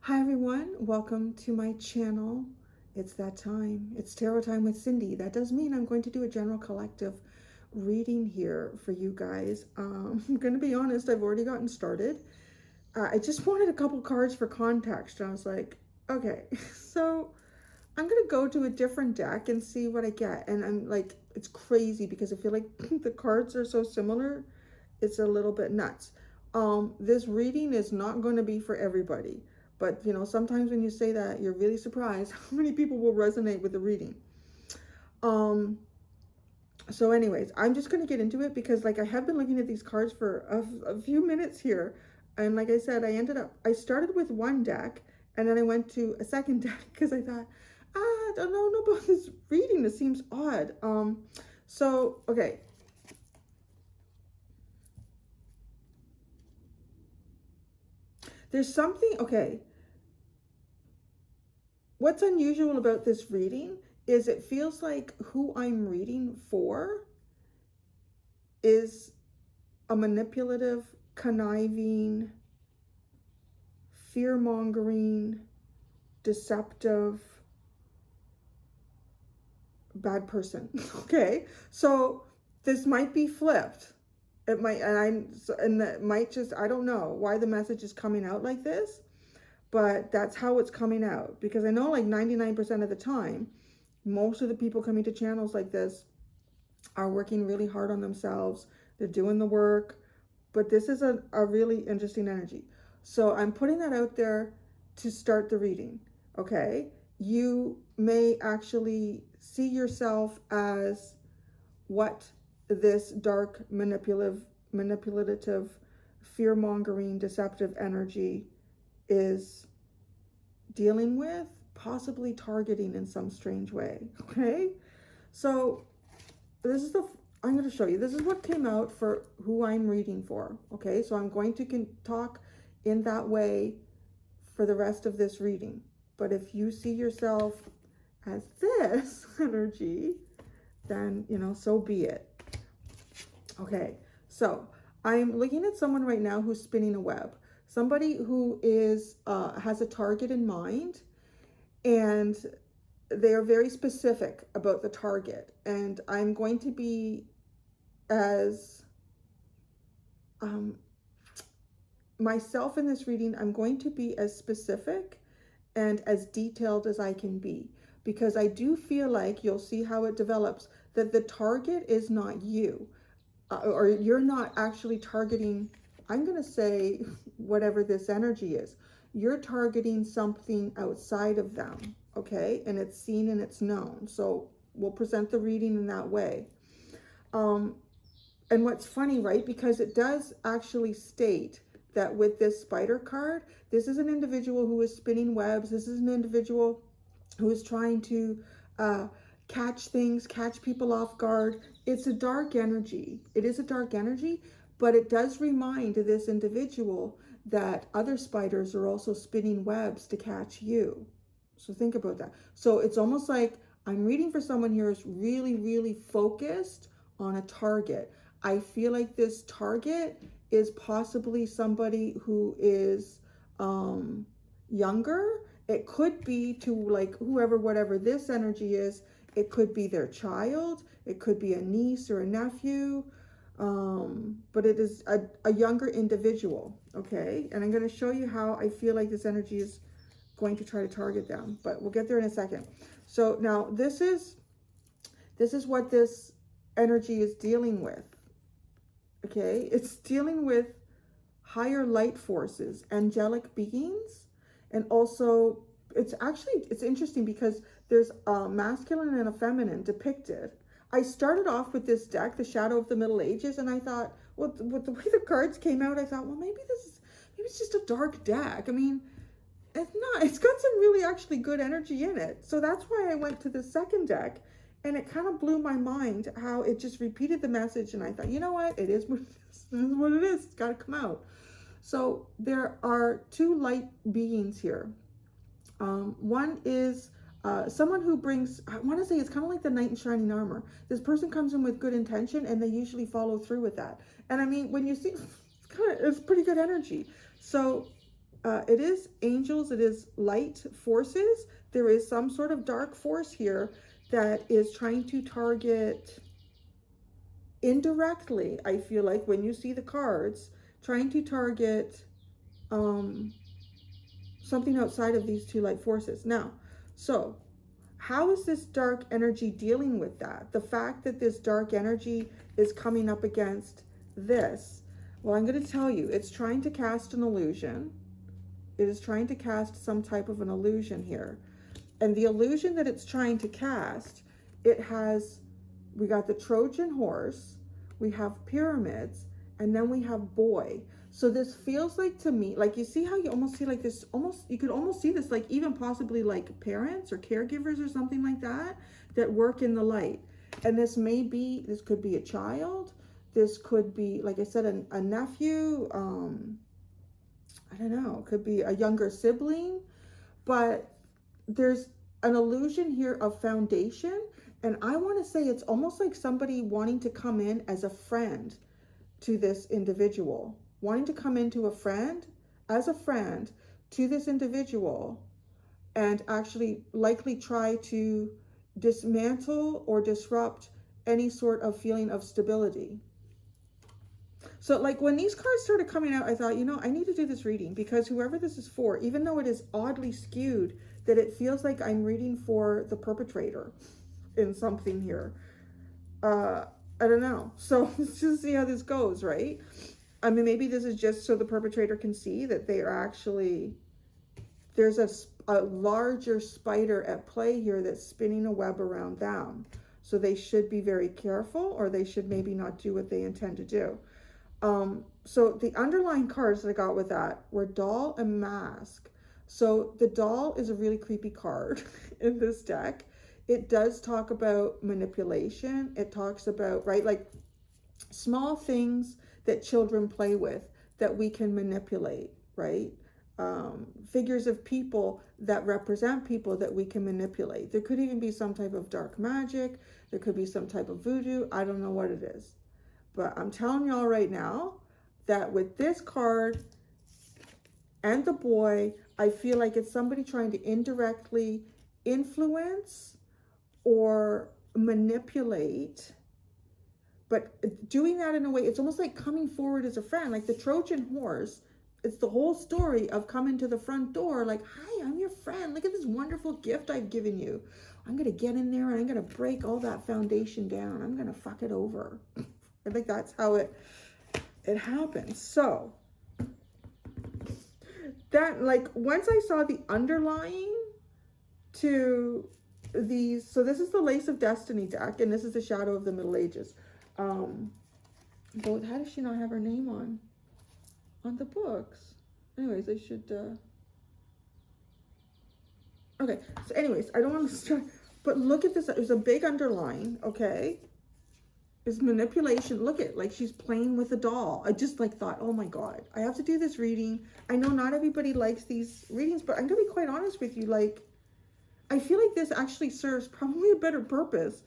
Hi everyone, welcome to my channel. It's that time. It's tarot time with Cindy. That does mean I'm going to do a general collective reading here for you guys. I'm going to be honest, I've already gotten started. I just wanted a couple cards for context, and I was like, okay, so I'm going to go to a different deck and see what I get. And I'm like, it's crazy because I feel like the cards are so similar. It's a little bit nuts. This reading is not going to be for everybody. But, you know, sometimes when you say that, you're really surprised how many people will resonate with the reading. So anyways, I'm just going to get into it because, like, I have been looking at these cards for a few minutes here. And like I said, I started with one deck and then I went to a second deck because I thought, I don't know about this reading. This seems odd. Okay. There's something, okay. What's unusual about this reading is it feels like who I'm reading for is a manipulative, conniving, fear-mongering, deceptive, bad person. Okay, so this might be flipped. It might, and that might just, I don't know why the message is coming out like this, but that's how it's coming out. Because I know like 99% of the time, most of the people coming to channels like this are working really hard on themselves. They're doing the work, but this is a really interesting energy. So I'm putting that out there to start the reading, okay? You may actually see yourself as what this dark, manipulative, fear-mongering, deceptive energy is dealing with, possibly targeting in some strange way, okay? So this is I'm going to show you. This is what came out for who I'm reading for. Okay, so I'm going to talk in that way for the rest of this reading. But if you see yourself as this energy, then, you know, so be it. Okay, so I'm looking at someone right now who's spinning a web. Somebody who is has a target in mind, and they are very specific about the target. And I'm going to be as myself in this reading, I'm going to be as specific and as detailed as I can be, because I do feel like you'll see how it develops, that the target is not you, or you're not actually targeting, I'm going to say, whatever this energy is. You're targeting something outside of them, okay? And it's seen and it's known. So we'll present the reading in that way. And what's funny, right? Because it does actually state that with this spider card, this is an individual who is spinning webs. This is an individual who is trying to catch things, catch people off guard. It's a dark energy. It is a dark energy, but it does remind this individual that other spiders are also spinning webs to catch you. So think about that. So it's almost like I'm reading for someone here who's really, really focused on a target. I feel like this target is possibly somebody who is younger. It could be to like whoever, whatever this energy is. It could be their child. It could be a niece or a nephew. But it is a younger individual, okay? And I'm going to show you how I feel like this energy is going to try to target them. But we'll get there in a second. So now this is what this energy is dealing with. Okay, it's dealing with higher light forces, angelic beings, and also it's interesting because there's a masculine and a feminine depicted. I started off with this deck, the Shadow of the Middle Ages, and I thought, well, with the way the cards came out, I thought, well, maybe it's just a dark deck. I mean, it's not. It's got some really actually good energy in it. So that's why I went to the second deck. And it kind of blew my mind how it just repeated the message. And I thought, you know what? It is what it is. This is what it is. It's got to come out. So there are two light beings here. One is someone who brings, I want to say it's kind of like the knight in shining armor. This person comes in with good intention and they usually follow through with that. And I mean, when you see, it's pretty good energy. So It is angels, it is light forces. There is some sort of dark force here that is trying to target indirectly, I feel like, when you see the cards, trying to target something outside of these two light forces. Now, so how is this dark energy dealing with that? The fact that this dark energy is coming up against this. Well, I'm going to tell you, it's trying to cast an illusion. It is trying to cast some type of an illusion here. And the illusion that it's trying to cast, we got the Trojan horse, we have pyramids, and then we have boy. So this feels like, to me, like, you see how you almost see like this, you could almost see this like even possibly like parents or caregivers or something like that, that work in the light. And this could be a child. This could be, like I said, a nephew. I don't know, it could be a younger sibling, but there's an illusion here of foundation. And I want to say it's almost like somebody wanting to come in as a friend to this individual, wanting to come into as a friend to this individual, and actually likely try to dismantle or disrupt any sort of feeling of stability. So like when these cards started coming out, I thought, I need to do this reading, because whoever this is for, even though it is oddly skewed, that it feels like I'm reading for the perpetrator in something here. I don't know. So let's just see how this goes, right? I mean, maybe this is just so the perpetrator can see that they are actually, there's a larger spider at play here that's spinning a web around them. So they should be very careful, or they should maybe not do what they intend to do. So the underlying cards that I got with that were doll and mask. So the doll is a really creepy card in this deck. It does talk about manipulation. It talks about, right, like small things that children play with that we can manipulate, right? Figures of people that represent people that we can manipulate. There could even be some type of dark magic. There could be some type of voodoo. I don't know what it is. But I'm telling y'all right now that with this card and the boy, I feel like it's somebody trying to indirectly influence or manipulate, but doing that in a way, it's almost like coming forward as a friend, like the Trojan horse. It's the whole story of coming to the front door like, hi, I'm your friend. Look at this wonderful gift I've given you. I'm going to get in there and I'm going to break all that foundation down. I'm going to fuck it over. I think that's how it happens. So that, like, once I saw the underlying to these, so this is the Lace of Destiny deck, and this is the Shadow of the Middle Ages. But how does she not have her name on the books? Anyways, I should, okay, so anyways, I don't want to start, but look at this, there's a big underline, okay? Is manipulation. Look at, like, she's playing with a doll. I just like thought, oh my God, I have to do this reading. I know not everybody likes these readings, but I'm gonna be quite honest with you. Like, I feel like this actually serves probably a better purpose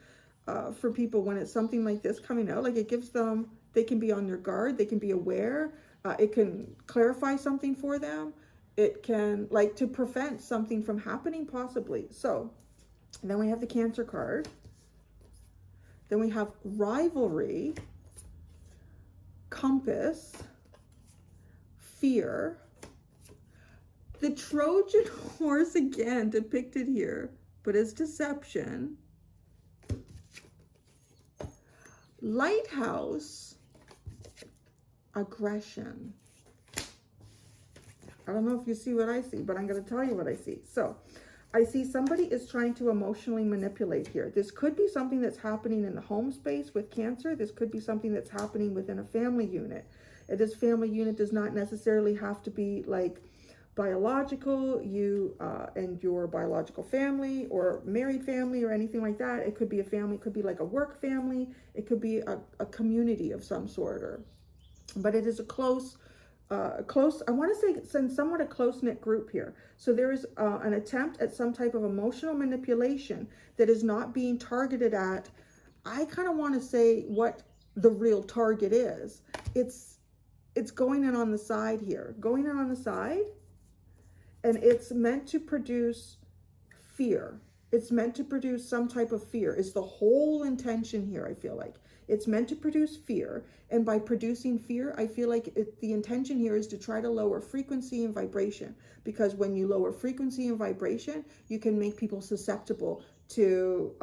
for people when it's something like this coming out. Like, it gives them, they can be on their guard, they can be aware, it can clarify something for them. It can, like, to prevent something from happening possibly. So then we have the Cancer card. Then we have rivalry, compass, fear, the Trojan horse again depicted here, but as deception, lighthouse, aggression. I don't know if you see what I see, but I'm going to tell you what I see. So I see somebody is trying to emotionally manipulate here. This could be something that's happening in the home space with Cancer. This could be something that's happening within a family unit. And this family unit does not necessarily have to be like biological, you and your biological family or married family or anything like that. It could be a family, it could be like a work family. It could be a community of some sort, but it is a close, I want to say somewhat a close-knit group here. So there is an attempt at some type of emotional manipulation that is not being targeted at. I kind of want to say what the real target is. It's going in on the side here. Going in on the side and it's meant to produce fear. It's meant to produce some type of fear. It's the whole intention here, I feel like. It's meant to produce fear. And by producing fear, I feel like the intention here is to try to lower frequency and vibration. Because when you lower frequency and vibration, you can make people susceptible to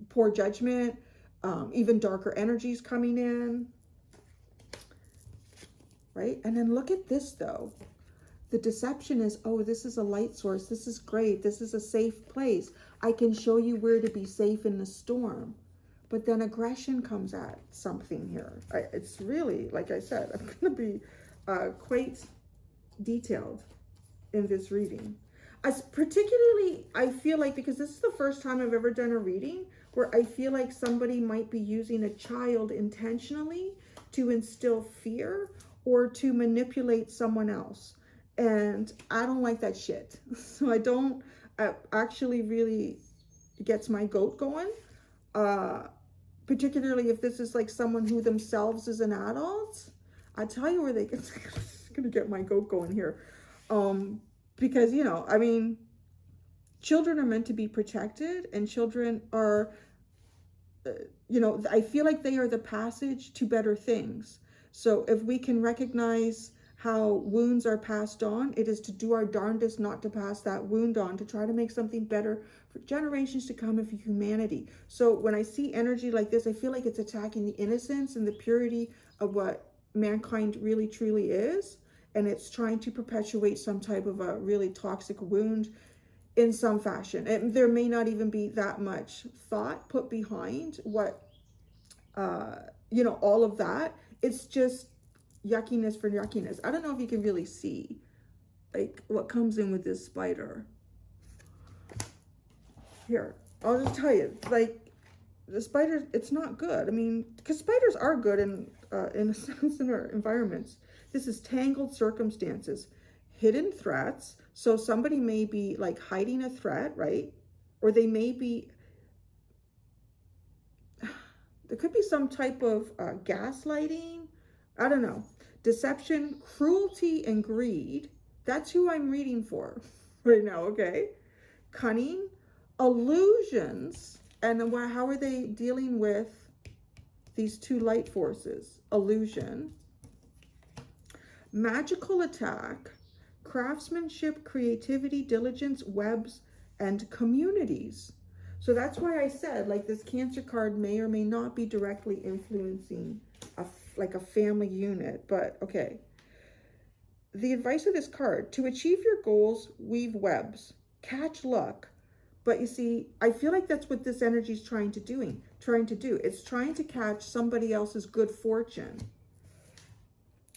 poor judgment, even darker energies coming in. Right? And then look at this though. The deception is, oh, this is a light source. This is great. This is a safe place. I can show you where to be safe in the storm. But then aggression comes at something here. It's really, like I said, I'm going to be quite detailed in this reading. Particularly, I feel like, because this is the first time I've ever done a reading where I feel like somebody might be using a child intentionally to instill fear or to manipulate someone else. And I don't like that shit. So I don't, actually really gets my goat going. Particularly if this is like someone who themselves is an adult. I tell you where they get, it's gonna get my goat going here. Because, you know, I mean, children are meant to be protected, and children are, you know, I feel like they are the passage to better things. So if we can recognize how wounds are passed on, it is to do our darndest not to pass that wound on, to try to make something better for generations to come and for humanity. So when I see energy like this, I feel like it's attacking the innocence and the purity of what mankind really truly is. And it's trying to perpetuate some type of a really toxic wound in some fashion. And there may not even be that much thought put behind what, you know, all of that. It's just yuckiness for yuckiness. I don't know if you can really see like what comes in with this spider. Here, I'll just tell you, like the spider, it's not good. I mean, because spiders are good in a sense in our environments. This is tangled circumstances, hidden threats. So somebody may be like hiding a threat, right? Or they may be, there could be some type of gaslighting. I don't know. Deception, cruelty, and greed. That's who I'm reading for right now, okay? Cunning, illusions, and how are they dealing with these two light forces? Illusion, magical attack, craftsmanship, creativity, diligence, webs, and communities. So that's why I said, like, this Cancer card may or may not be directly influencing like a family unit, but okay. The advice of this card: to achieve your goals, weave webs, catch luck. But you see, I feel like that's what this energy is trying to do. It's trying to catch somebody else's good fortune.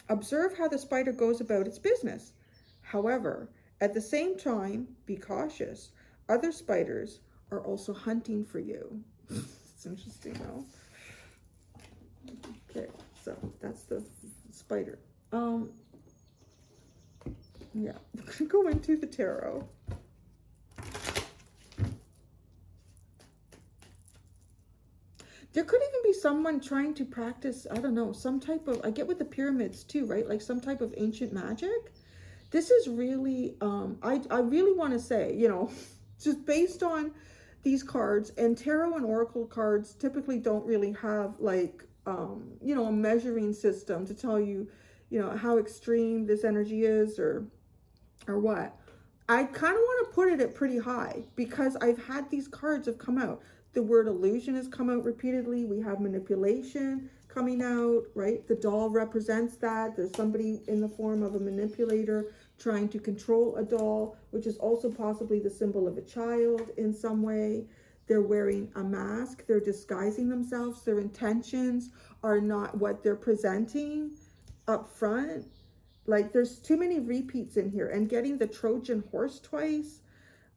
Observe how the spider goes about its business. However, at the same time, be cautious. Other spiders are also hunting for you. It's interesting, though. Okay, so that's the spider. Yeah, I'm gonna go into the tarot. There could even be someone trying to practice, I don't know, some type of, I get with the pyramids too, right? Like some type of ancient magic. This is really, I really want to say, you know, just based on these cards, and tarot and oracle cards typically don't really have like, you know, a measuring system to tell you, you know, how extreme this energy is or what. I kind of want to put it at pretty high because I've had these cards have come out. The word illusion has come out repeatedly. We have manipulation coming out, right? The doll represents that. There's somebody in the form of a manipulator trying to control a doll, which is also possibly the symbol of a child in some way. They're wearing a mask. They're disguising themselves. Their intentions are not what they're presenting up front. Like, there's too many repeats in here. And getting the Trojan horse twice,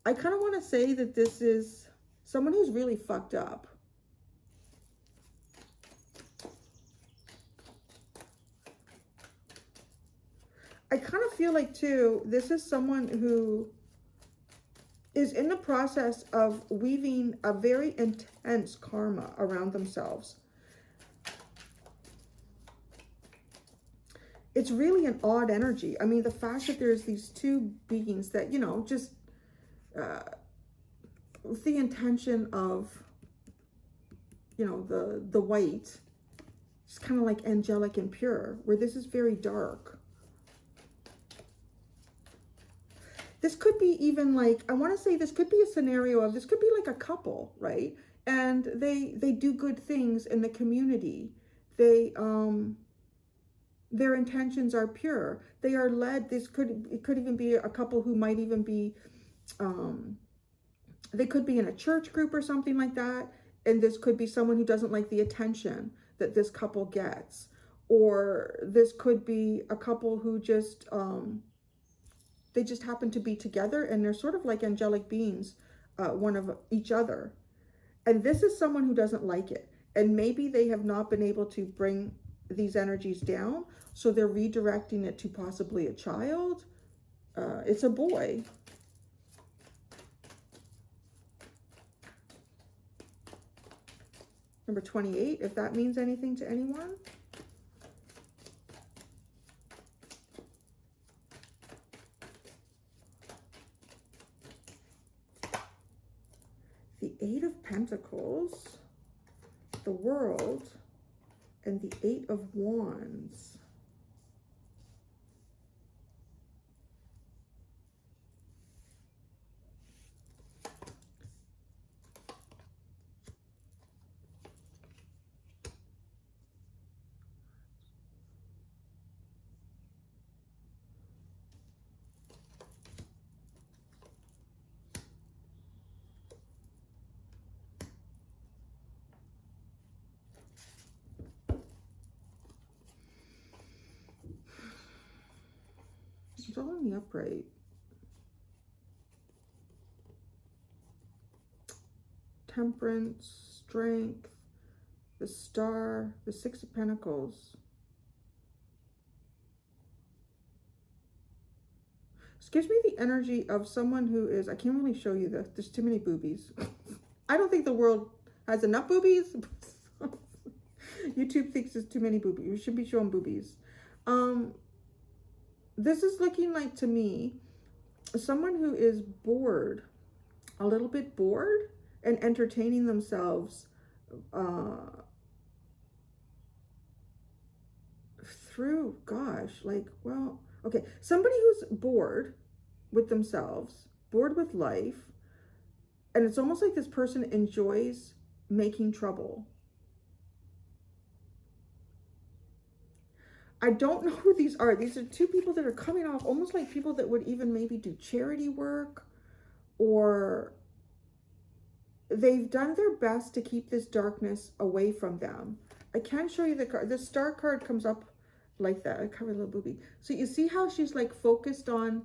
I kind of want to say that this is someone who's really fucked up. I kind of feel like, too, this is someone who is in the process of weaving a very intense karma around themselves. it's really an odd energy. I mean, the fact that there's these two beings that, you know, just with the intention of, you know, the white, it's kind of like angelic and pure, where this is very dark. This could be even like, I want to say this could be a scenario of, this could be like a couple, right? And they do good things in the community. They, their intentions are pure. They are led, it could even be a couple who might even be, they could be in a church group or something like that. And this could be someone who doesn't like the attention that this couple gets. Or this could be a couple who just, they just happen to be together and they're sort of like angelic beings, one of each other. And this is someone who doesn't like it. And maybe they have not been able to bring these energies down. So they're redirecting it to possibly a child. It's a boy. Number 28, if that means anything to anyone. The 8 of Pentacles, the World, and the 8 of Wands. It's all in the upright. Temperance, strength, the Star, the 6 of Pentacles. This gives me the energy of someone who is, I can't really show you this, there's too many boobies. I don't think the world has enough boobies. YouTube thinks there's too many boobies. We should be showing boobies. This is looking like, to me, someone who is bored, a little bit bored, and entertaining themselves through, gosh, like, well, okay, somebody who's bored with themselves, bored with life, and it's almost like this person enjoys making trouble. I don't know who these are. These are two people that are coming off almost like people that would even maybe do charity work, or they've done their best to keep this darkness away from them. I can't show you the card. The Star card comes up like that. I covered a little booby. So you see how she's like focused on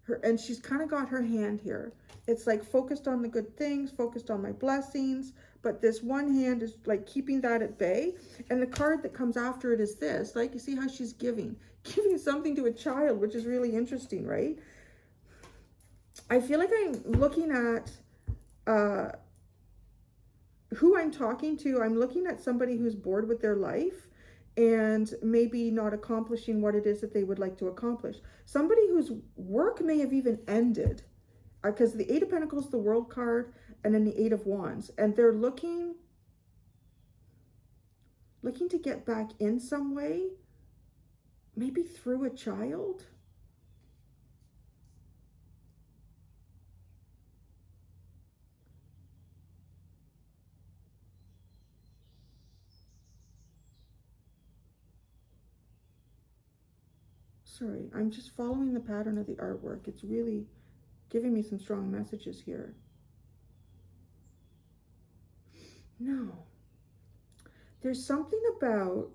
her, and she's kind of got her hand here. It's like focused on the good things, focused on my blessings, but this one hand is like keeping that at bay. And the card that comes after it is this, like, you see how she's giving something to a child, which is really interesting, right? I feel like I'm looking at who I'm talking to. I'm looking at somebody who's bored with their life and maybe not accomplishing what it is that they would like to accomplish. Somebody whose work may have even ended, because the 8 of Pentacles, the World card, and then the 8 of Wands, and they're looking to get back in some way, maybe through a child. Sorry, I'm just following the pattern of the artwork. It's really giving me some strong messages here. No. There's something about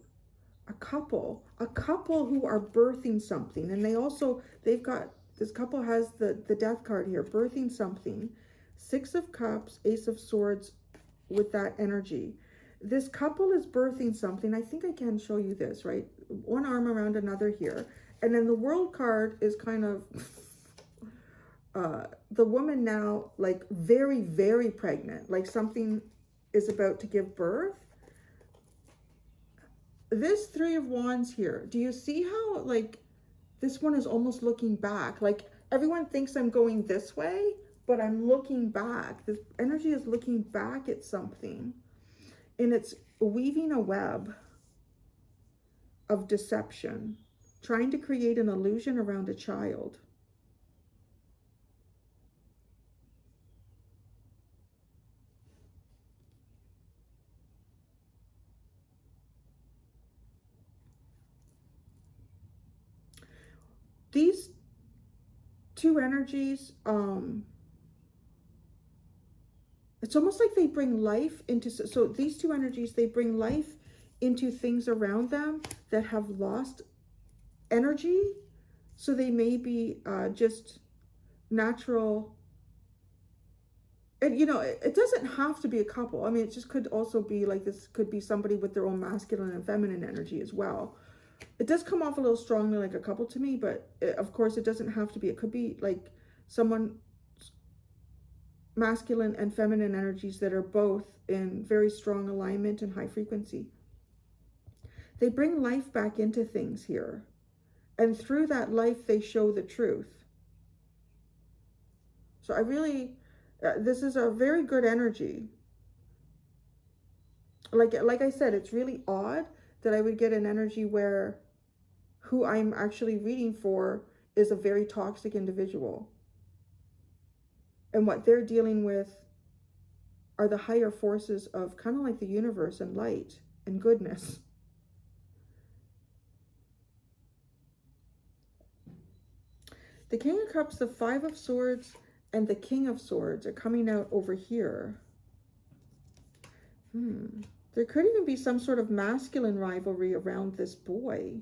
a couple who are birthing something. And this couple has the Death card here, birthing something. 6 of Cups, Ace of Swords with that energy. This couple is birthing something. I think I can show you this, right? One arm around another here. And then the World card is kind of the woman now, like very, very pregnant, like something is about to give birth. this Three of Wands here, do you see how, like, this one is almost looking back? Like, everyone thinks I'm going this way, but I'm looking back. This energy is looking back at something, and it's weaving a web of deception, trying to create an illusion around a child. These two energies, it's almost like they bring life into, so these two energies, they bring life into things around them that have lost energy. So they may be just natural. And, you know, it doesn't have to be a couple. I mean, it just could also be like, this could be somebody with their own masculine and feminine energy as well. It does come off a little strongly like a couple to me, but of course it doesn't have to be. It could be like someone masculine and feminine energies that are both in very strong alignment and high frequency. They bring life back into things here. And through that life, they show the truth. So I really, this is a very good energy. Like I said, it's really odd that I would get an energy where who I'm actually reading for is a very toxic individual. And what they're dealing with are the higher forces of kind of like the universe and light and goodness. The King of Cups, the Five of Swords, and the King of Swords are coming out over here. There could even be some sort of masculine rivalry around this boy.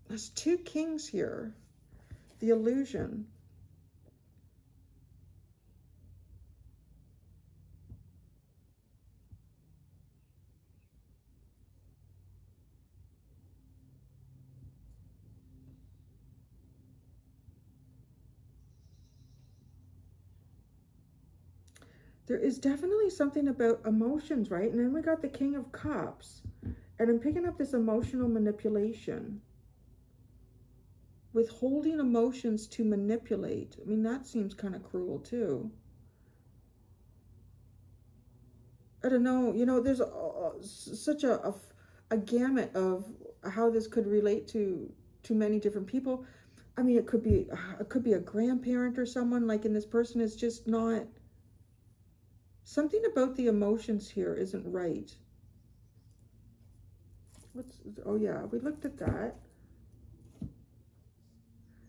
There's two kings here. The illusion. There is definitely something about emotions, right? And then we got the King of Cups. And I'm picking up this emotional manipulation. Withholding emotions to manipulate. I mean, that seems kind of cruel too. I don't know. You know, there's such a gamut of how this could relate to many different people. I mean, it could be a grandparent or someone, like, and this person is just not. Something about the emotions here isn't right. Oh yeah, we looked at that.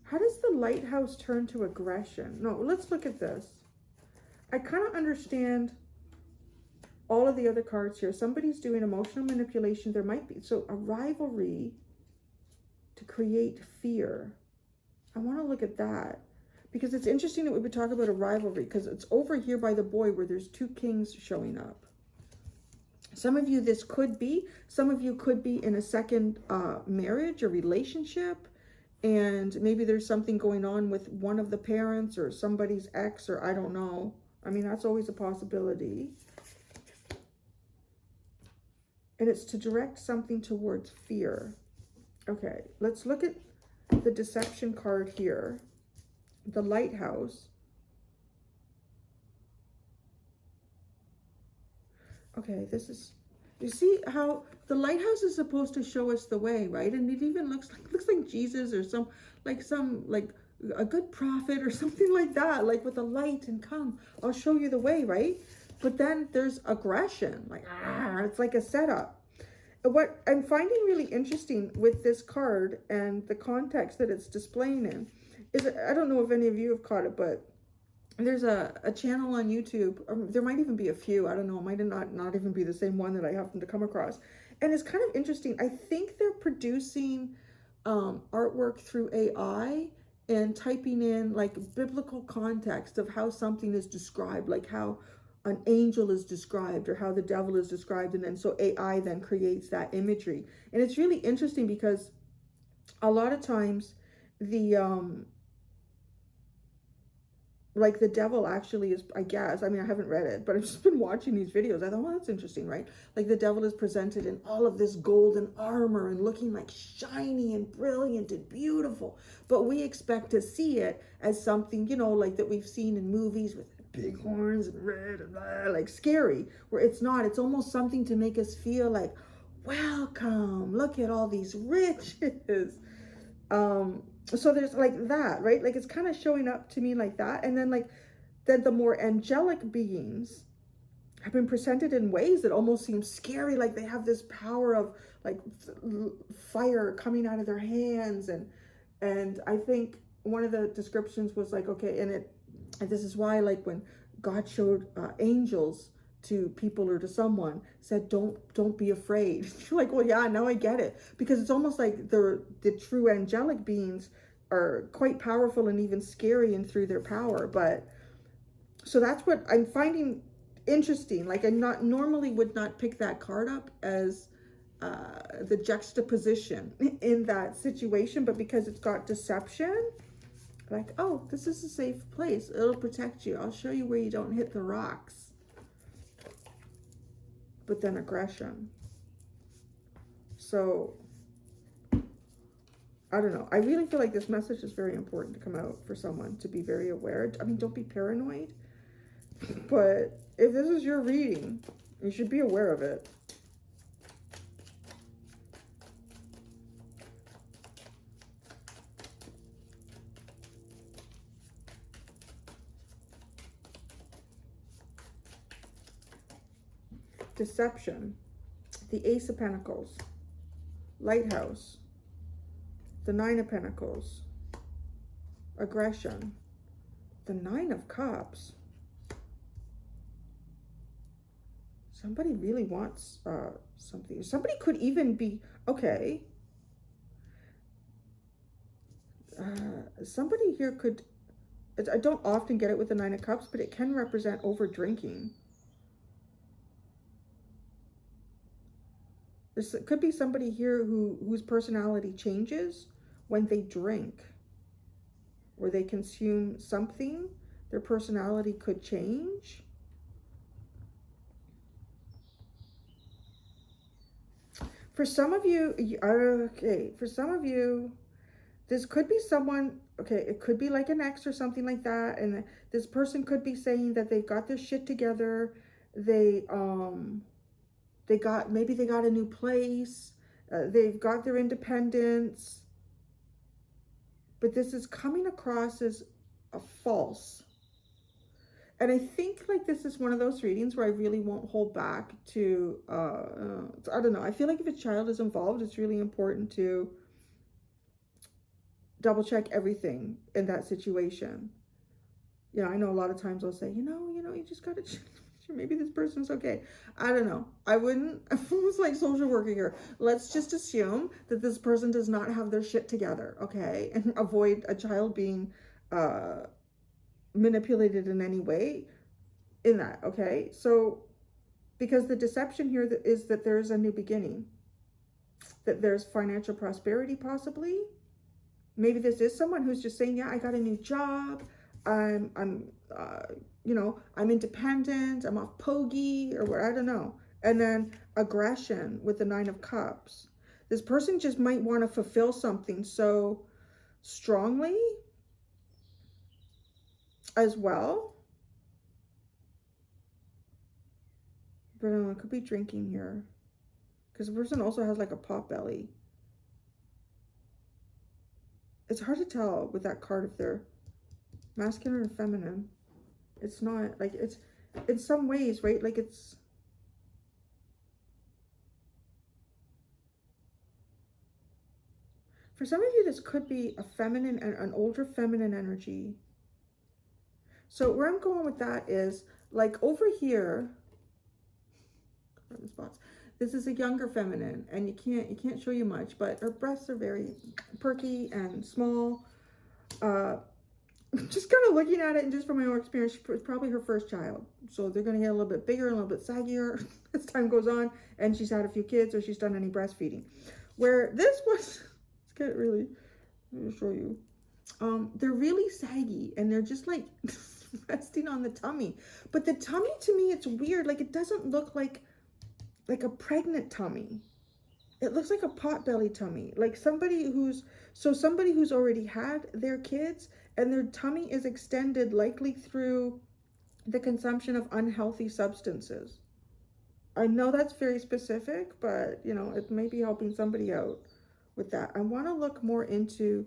How does the lighthouse turn to aggression? No, let's look at this. I kind of understand all of the other cards here. Somebody's doing emotional manipulation. There might be, so a rivalry to create fear. I want to look at that. Because it's interesting that we would talk about a rivalry, because it's over here by the boy where there's two kings showing up. Some of you, this could be. Some of you could be in a second marriage or relationship, and maybe there's something going on with one of the parents or somebody's ex, or I don't know. I mean, that's always a possibility. And it's to direct something towards fear. Okay, let's look at the deception card here. The lighthouse. Okay, this is, you see how the lighthouse is supposed to show us the way, right? And it even looks like Jesus or some a good prophet or something like that, like with a light and come, I'll show you the way, right? But then there's aggression, like, it's like a setup. What I'm finding really interesting with this card and the context that it's displaying in is, I don't know if any of you have caught it, but there's a channel on YouTube, or there might even be a few, I don't know, it might not even be the same one that I happen to come across. And it's kind of interesting. I think they're producing artwork through AI and typing in like biblical context of how something is described, like how an angel is described or how the devil is described, and then so AI then creates that imagery. And it's really interesting because a lot of times the like the devil actually is, I guess, I mean, I haven't read it, but I've just been watching these videos. I thought, well, that's interesting, right? Like the devil is presented in all of this golden armor and looking like shiny and brilliant and beautiful. But we expect to see it as something, you know, like that we've seen in movies with big horns and red and blah, like scary, where it's not. It's almost something to make us feel like, welcome, look at all these riches. So there's like that, right? Like it's kind of showing up to me like that. And then like then the more angelic beings have been presented in ways that almost seem scary, like they have this power of like fire coming out of their hands. And I think one of the descriptions was like, okay, and this is why, like when God showed angels to people or to someone, said don't be afraid. You're like, well, yeah, now I get it, because it's almost like the true angelic beings are quite powerful and even scary and through their power. But so that's what I'm finding interesting. Like I not normally would not pick that card up as the juxtaposition in that situation, but because it's got deception, like, oh, this is a safe place, it'll protect you, I'll show you where you don't hit the rocks. But then aggression. So I don't know, I really feel like this message is very important to come out for someone, to be very aware. I mean, don't be paranoid, but if this is your reading, you should be aware of it. Deception, the Ace of Pentacles, Lighthouse, the Nine of Pentacles, aggression, the Nine of Cups. Somebody really wants something. Somebody could even be, okay, somebody here could, I don't often get it with the Nine of Cups, but it can represent over drinking. This could be somebody here whose personality changes when they drink or they consume something. Their personality could change. For some of you, okay, for some of you, this could be someone, okay, it could be like an ex or something like that, and this person could be saying that they've got their shit together, maybe they got a new place, they've got their independence, but this is coming across as a false. And I think like this is one of those readings where I really won't hold back to, I don't know, I feel like if a child is involved, it's really important to double check everything in that situation. You know, I know a lot of times I'll say, you know, you just got to check. Maybe this person's okay. I don't know. I wouldn't. It was like social worker here. Let's just assume that this person does not have their shit together, okay? And avoid a child being manipulated in any way in that, okay? So, because the deception here is that there's a new beginning, that there's financial prosperity possibly. Maybe this is someone who's just saying, yeah, I got a new job. I'm you know, I'm independent, I'm off pogey or what, I don't know. And then aggression with the Nine of Cups. This person just might want to fulfill something so strongly as well. But it could be drinking here, because the person also has like a pot belly. It's hard to tell with that card if they're masculine or feminine. It's not like, it's in some ways, right? Like it's, for some of you, this could be a feminine and an older feminine energy. So where I'm going with that is like over here, this is a younger feminine, and you can't show you much, but her breasts are very perky and small. Just kind of looking at it, and just from my own experience, it's probably her first child. So they're going to get a little bit bigger, a little bit saggier as time goes on, and she's had a few kids or she's done any breastfeeding. Where this was, let's get really, let me show you. They're really saggy, and they're just like resting on the tummy. But the tummy, to me, it's weird. Like, it doesn't look like a pregnant tummy. It looks like a potbelly tummy. Like somebody who's already had their kids and their tummy is extended, likely through the consumption of unhealthy substances. I know that's very specific, but you know, it may be helping somebody out with that. I want to look more into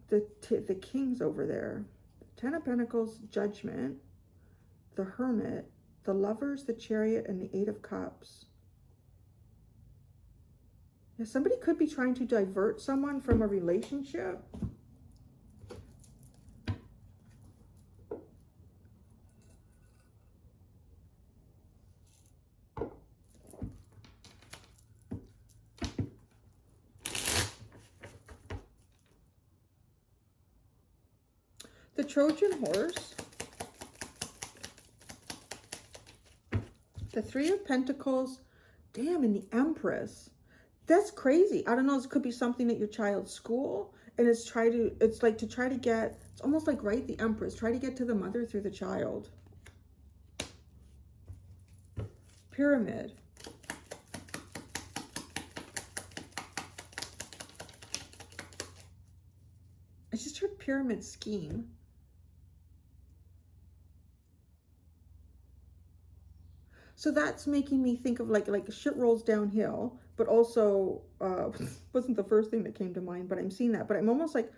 the kings over there. Ten of Pentacles, Judgment, the Hermit, the Lovers, the Chariot, and the Eight of Cups. Yeah, somebody could be trying to divert someone from a relationship. The Trojan horse, the Three of Pentacles, damn, and the Empress. That's crazy. I don't know, this could be something at your child's school, and it's almost like, right, the Empress, try to get to the mother through the child. Pyramid. I just heard pyramid scheme. So that's making me think of like shit rolls downhill, but also wasn't the first thing that came to mind, but I'm seeing that. But I'm almost like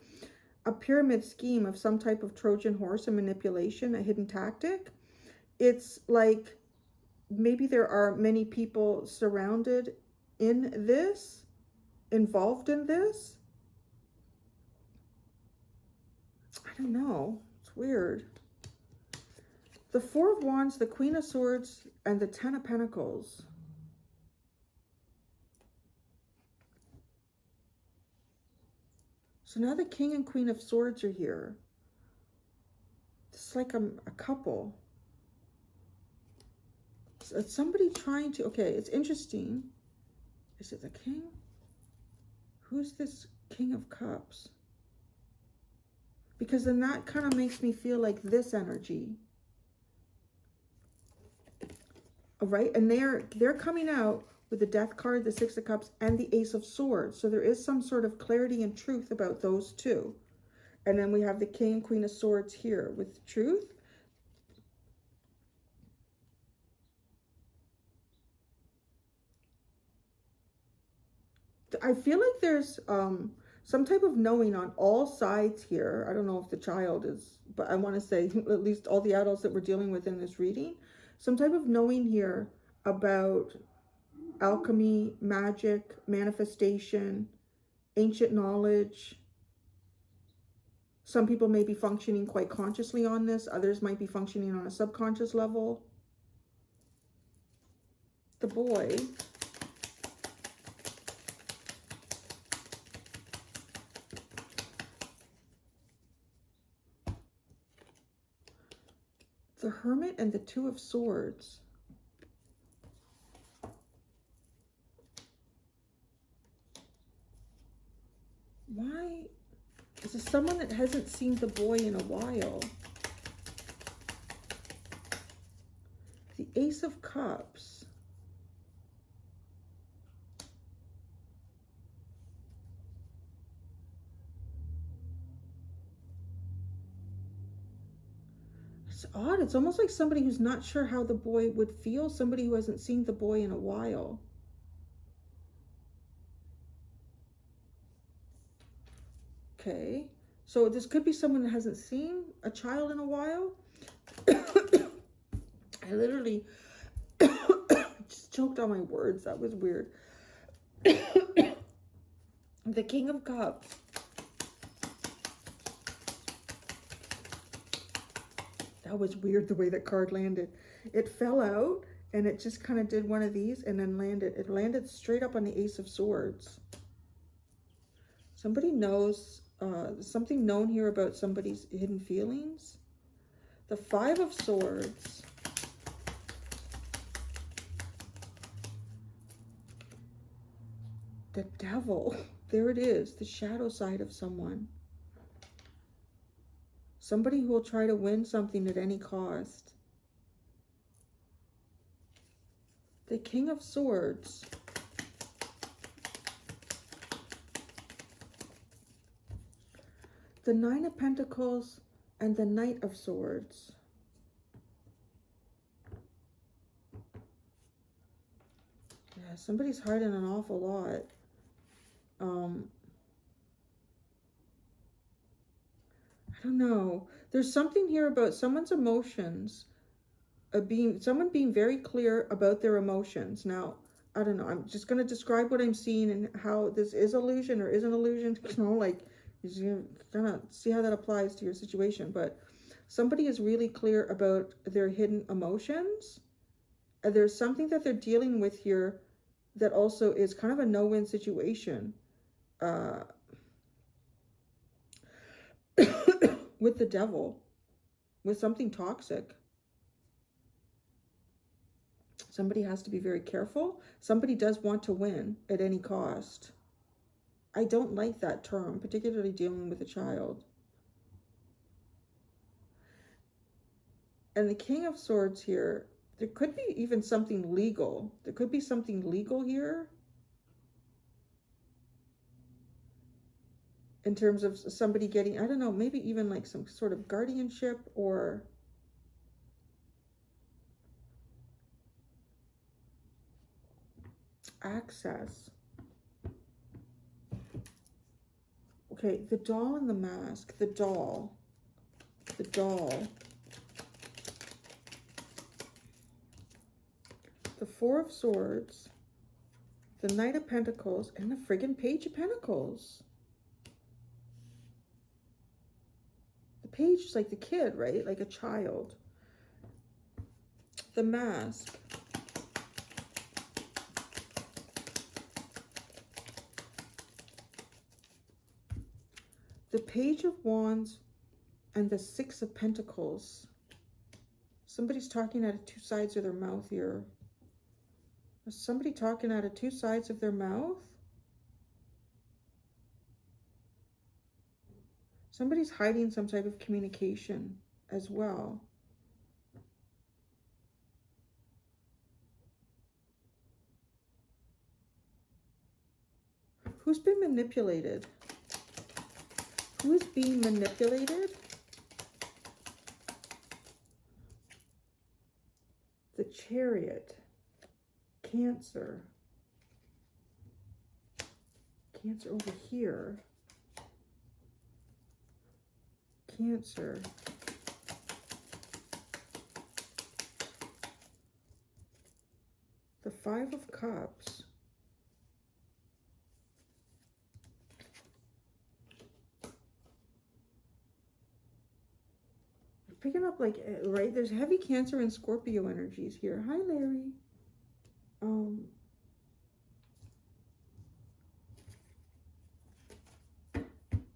a pyramid scheme of some type of Trojan horse and manipulation, a hidden tactic. It's like maybe there are many people surrounded in this, involved in this. I don't know. It's weird. The Four of Wands, the Queen of Swords, and the Ten of Pentacles. So now the King and Queen of Swords are here. It's like a couple. So it's somebody trying to, okay, it's interesting. Is it the King? Who's this King of Cups? Because then that kind of makes me feel like this energy. All right, and they're coming out with the Death card, the Six of Cups, and the Ace of Swords. So there is some sort of clarity and truth about those two. And then we have the King and Queen of Swords here with truth. I feel like there's some type of knowing on all sides here. I don't know if the child is, but I want to say at least all the adults that we're dealing with in this reading, some type of knowing here about alchemy, magic, manifestation, ancient knowledge. Some people may be functioning quite consciously on this. Others might be functioning on a subconscious level. The boy. The Hermit and the Two of Swords. Why? Is this someone that hasn't seen the boy in a while? The Ace of Cups. It's odd. It's almost like somebody who's not sure how the boy would feel, somebody who hasn't seen the boy in a while. Okay, so this could be someone that hasn't seen a child in a while. I literally just choked on my words. That was weird. The King of Cups. That was weird the way that card landed. It fell out and it just kind of did one of these and then landed. It landed straight up on the Ace of Swords. Somebody knows something known here about somebody's hidden feelings. The Five of Swords. The Devil. There it is, the shadow side of someone. Somebody who will try to win something at any cost. The King of Swords. The Nine of Pentacles and the Knight of Swords. Yeah, somebody's hiding an awful lot. I don't know. There's something here about someone's emotions. Someone being very clear about their emotions. Now, I don't know. I'm just going to describe what I'm seeing and how this is illusion or isn't illusion. You know, like, you're gonna see how that applies to your situation. But somebody is really clear about their hidden emotions. And there's something that they're dealing with here that also is kind of a no-win situation. With the devil, with something toxic. Somebody has to be very careful. Somebody does want to win at any cost. I don't like that term, particularly dealing with a child. And the King of Swords here, there could be even something legal. There could be something legal here. In terms of somebody getting, I don't know, maybe even like some sort of guardianship or access. Okay, the doll and the mask. The doll. The doll. The Four of Swords. The Knight of Pentacles. And the friggin' Page of Pentacles. The page is like the kid, right? Like a child. The mask. The Page of Wands and the Six of Pentacles. Somebody's talking out of two sides of their mouth here. Is somebody talking out of two sides of their mouth? Somebody's hiding some type of communication as well. Who's been manipulated? Who is being manipulated? The Chariot. Cancer. Cancer over here. Cancer. The Five of Cups. Picking up like, right, there's heavy Cancer and Scorpio energies here. Hi, Larry.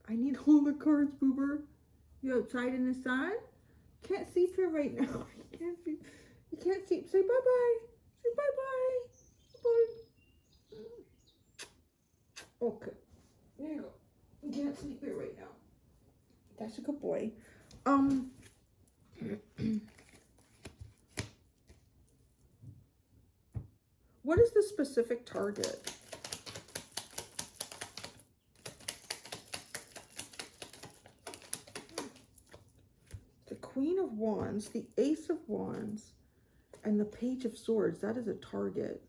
I need all the cards, Boober. You outside in the sun? Can't see through right now. You can't see. You can't see. Say bye-bye. Say bye-bye. Bye. Okay. There you go. You can't sleep here right now. That's a good boy. What is the specific target? The Queen of Wands, the Ace of Wands, and the Page of Swords. That is a target.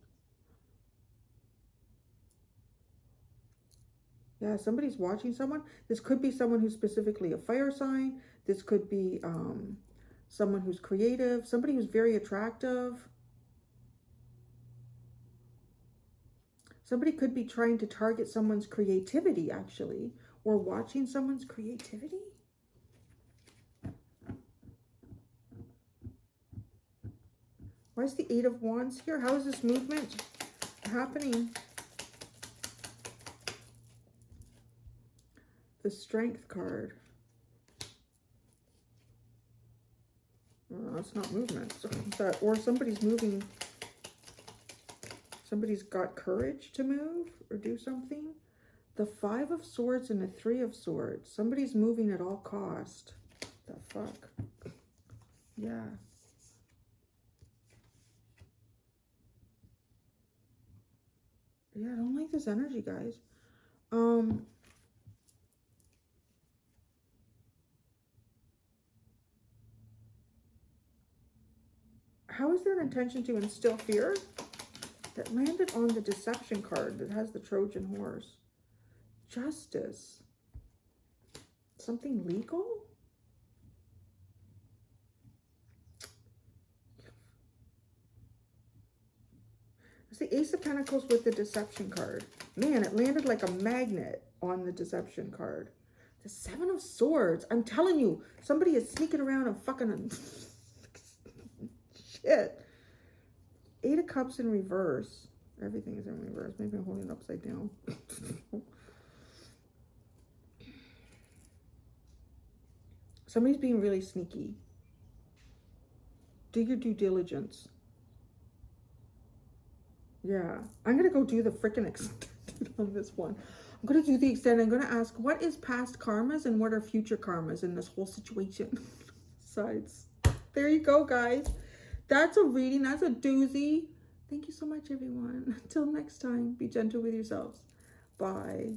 Yeah, somebody's watching someone. This could be someone who's specifically a fire sign. This could be someone who's creative, somebody who's very attractive. Somebody could be trying to target someone's creativity, actually, or watching someone's creativity. Why is the Eight of Wands here? How is this movement happening? The Strength card. It's not movement. So, or somebody's moving. Somebody's got courage to move or do something. The Five of Swords and the Three of Swords. Somebody's moving at all cost. The fuck? Yeah. Yeah, I don't like this energy, guys. How is there an intention to instill fear? That landed on the deception card that has the Trojan horse. Justice. Something legal? It's the Ace of Pentacles with the deception card. Man, it landed like a magnet on the deception card. The Seven of Swords. I'm telling you, somebody is sneaking around and fucking shit. Eight of Cups in reverse. Everything is in reverse. Maybe I'm holding it upside down. Somebody's being really sneaky. Do your due diligence. Yeah. I'm going to go do the freaking extended on this one. I'm going to do the extended. I'm going to ask, what is past karmas and what are future karmas in this whole situation? Sides. There you go, guys. That's a reading. That's a doozy. Thank you so much, everyone. Until next time, be gentle with yourselves. Bye.